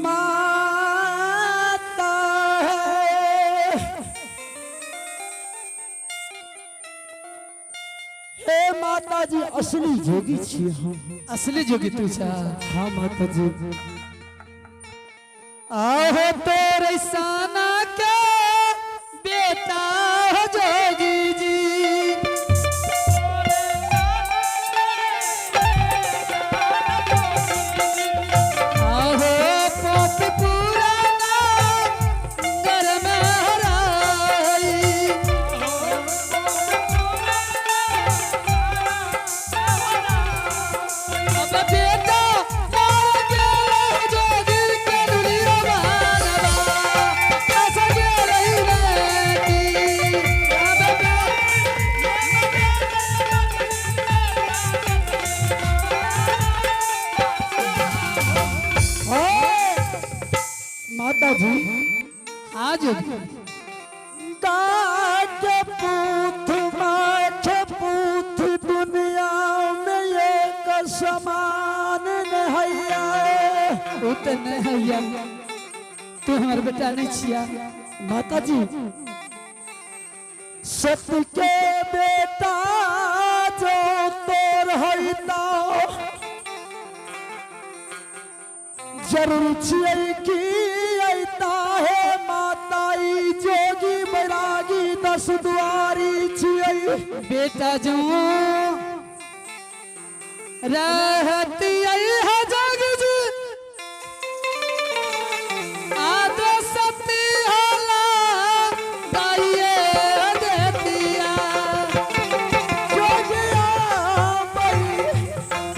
माता है। हे माता जी असली जोगी छी हम। असली जोगी तू छा? हाँ माता जी। आहो तोरे साना के बेटा हो जोगी जी। आहो पोप पुराना घर में हराई। अब बेटा मार गेला जोगी के दुनिया मानवा। ऐसा गेला ही नहीं। अब माता जी हाँ जोगी। गाज पूत माछ पूत दुनिया में एक समान नहैया। तू तो नहीं हैया, तू हमारे बेटा नहीं छिया। माता जी सत्य के बेटा जो तोर हैता जरूर छियै कि अइता है माताई जोगी बैरागी 10 दुआरी छियै। बेटा जो रहती है जोगी जी आदो सती हाला दाइए देतिया। जोगिया बई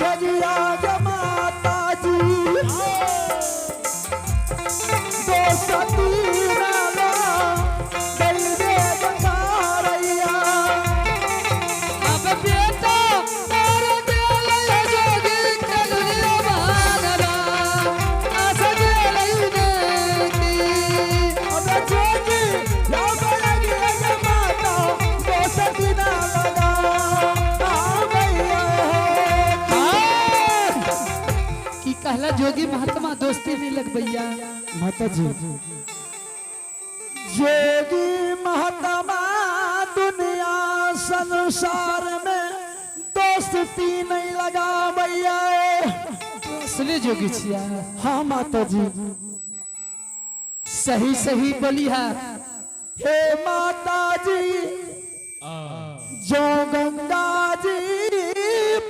जोगिया गे माता जी दो सती नाला दई दे बकारैया। अब बेटा और गेले जोगी के दुनिया मानवा। ऐसा गेले ही नहीं। अब जोगी लाओ बैरागी गे माता दो सती नाला भैया कि कहला जोगी महात्मा दोस्ती नहीं लग भैया। माता जी जोगी महात्मा दुनिया संसार में दोस्ती नहीं लगा भैया। असली जोगी छिया। हाँ माता जी सही सही बोलिया। हे माता जी जो गंगा जी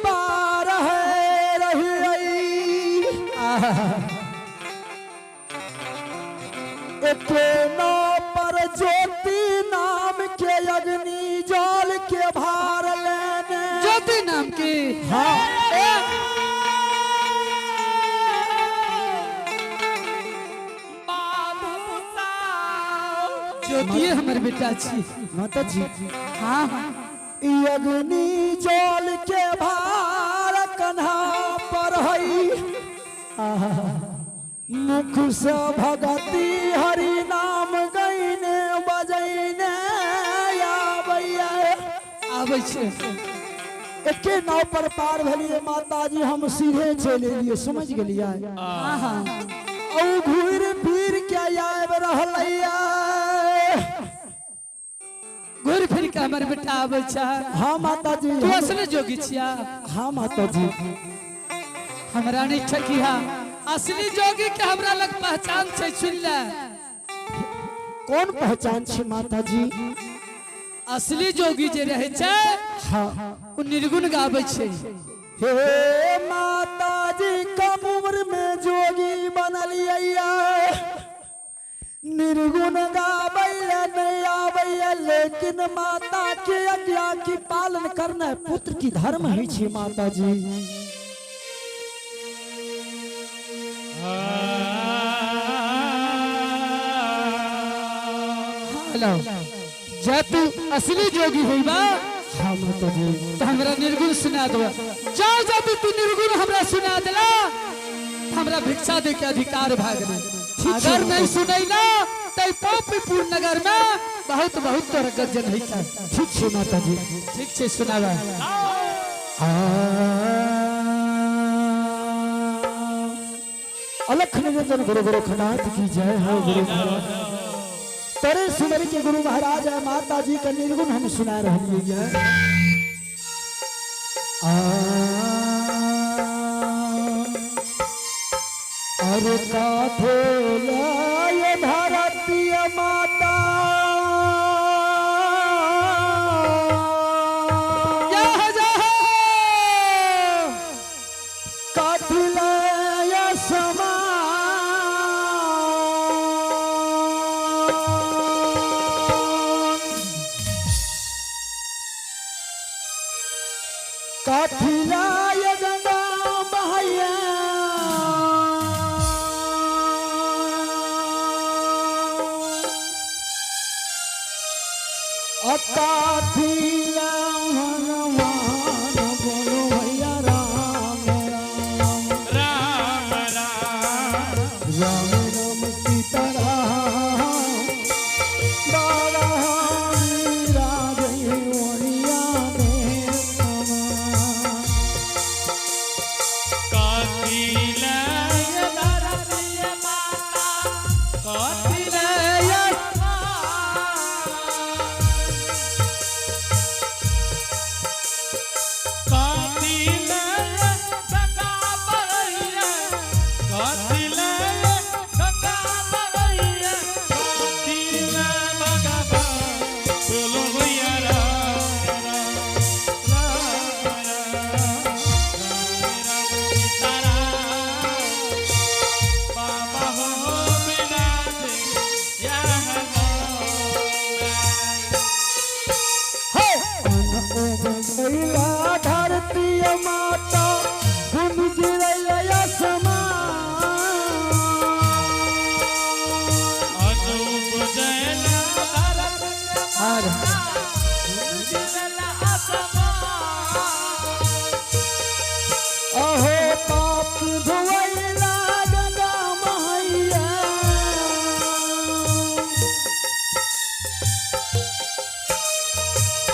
पार है रही रही एक नाव पर ज्योति नाम के अग्नि जल के भार लेने। ज्योति नाम की हाँ ज्योति हमारे बेटा छी। माता जी हाँ हाँ ई अग्नि जल के भार कन्हा पर हई। मुख से भगती हरि नाम गईने बजैने आबैया। आबै छे। एके नाव पर पार भेलिए माता जी हम सीधे चले लिए समझ गेलिए। हाँ हाँ औ घूर फिर के आब रहलैया। घूर फिर के हमारे बेटा आबै छे। हाँ माता जी तू असली जोगी छिया। हाँ माता जी हमरा नहीं ठकिया। असली जोगी के हमरा लग पहचान छै सुन ले। कौन पहचान छे माता जी? असली जोगी जे रहे छे हाँ वो निर्गुण गाबै छे। हे माता जी कम उम्र में जोगी बनलिया। निर्गुण गाबैया नहीं आबैया लेकिन माता के आज्ञा की पालन करना पुत्र की धर्म है छे माता जी। हेलो जा तू असली जोगी होइबा। हाँ माता जी तो हमरा निर्गुण सुना दो। जाओ जब तू निर्गुण हमरा सुना देला हमरा भिक्षा दे के अधिकार भाग गए। अगर नहीं सुनैला तो पापीपुर नगर में बहुत बहुत तोर गर्जन है। ठीक छे माता जी ठीक छे सुनावा। अलख निरंजन गुरु गोरखनाथ की जय हो गुरु महाराज। तेरे सुंदर के गुरु महाराज है, माता जी का निर्गुण हम सुना रहे हैं। अरे काठोला भारतीय माता काठिलाय गंगा बहैया काठिला भगवान बोलो भैया राम राम राम राम राम राम सीताराम बाबा राजयोनिया में कातिलय धरतीय माता कातिलय कातिलय गंगा बहैया कातिलय गंगा बहैया कातिलय भगवान बोलो भैया राम राम बाबा हो बिना भारतीय माता गुण गिरैया अनूप जैना अहो पाप धोइला गंगा मैया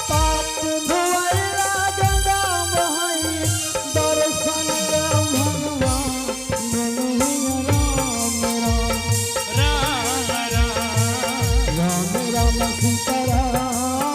पाप धोइला गंगा मैया दर्शन दे भगवान राम राम राम राम राम राम सीताराम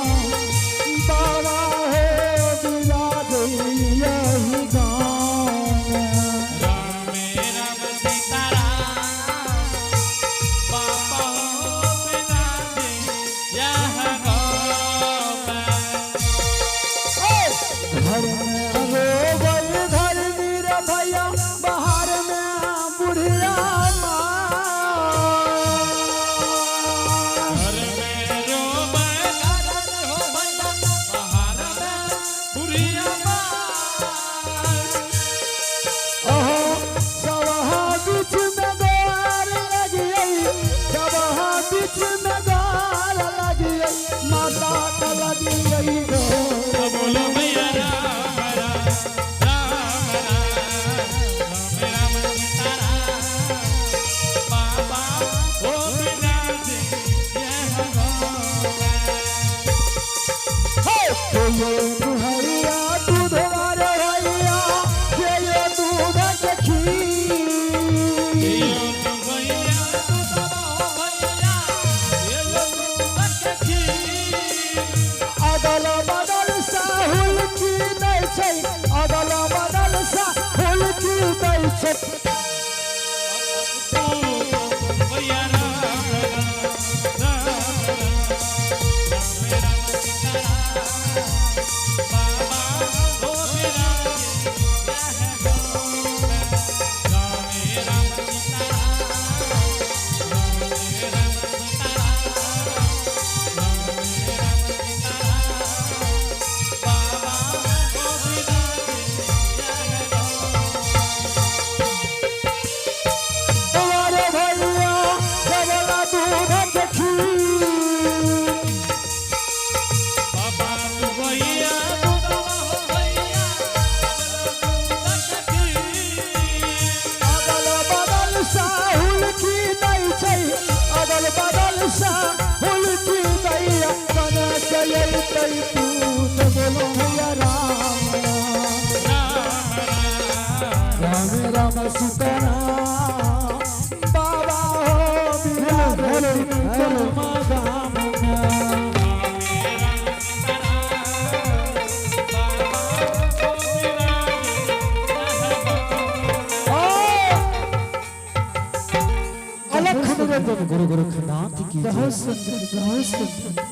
एवं गुरु गोरखनाथ की जय। बहुत सुंदर, बहुत सुंदर।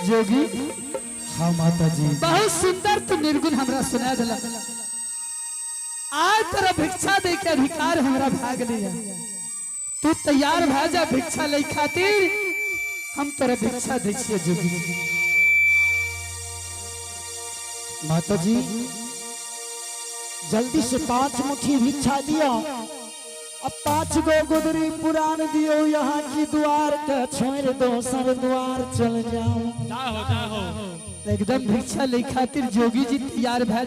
जोगी हाँ माता जी, बहुत सुंदर तू निर्गुण हमरा सुना दिला। आज तेरा भिक्षा दे के अधिकार हमरा भाग लिया। तू तैयार भा जा भिक्षा ले खातिर, हम तेरा भिक्षा दे छिए जोगी। माता जी जल्दी से 5 मुट्ठी भिक्षा दियो, अब 5 गो गुदरी पुराण दियो, यहाँ की द्वार का छोड़ दो सर द्वार चल जाओ। जाओ जाओ एकदम भिक्षा ले खातिर जोगी जी तैयार भा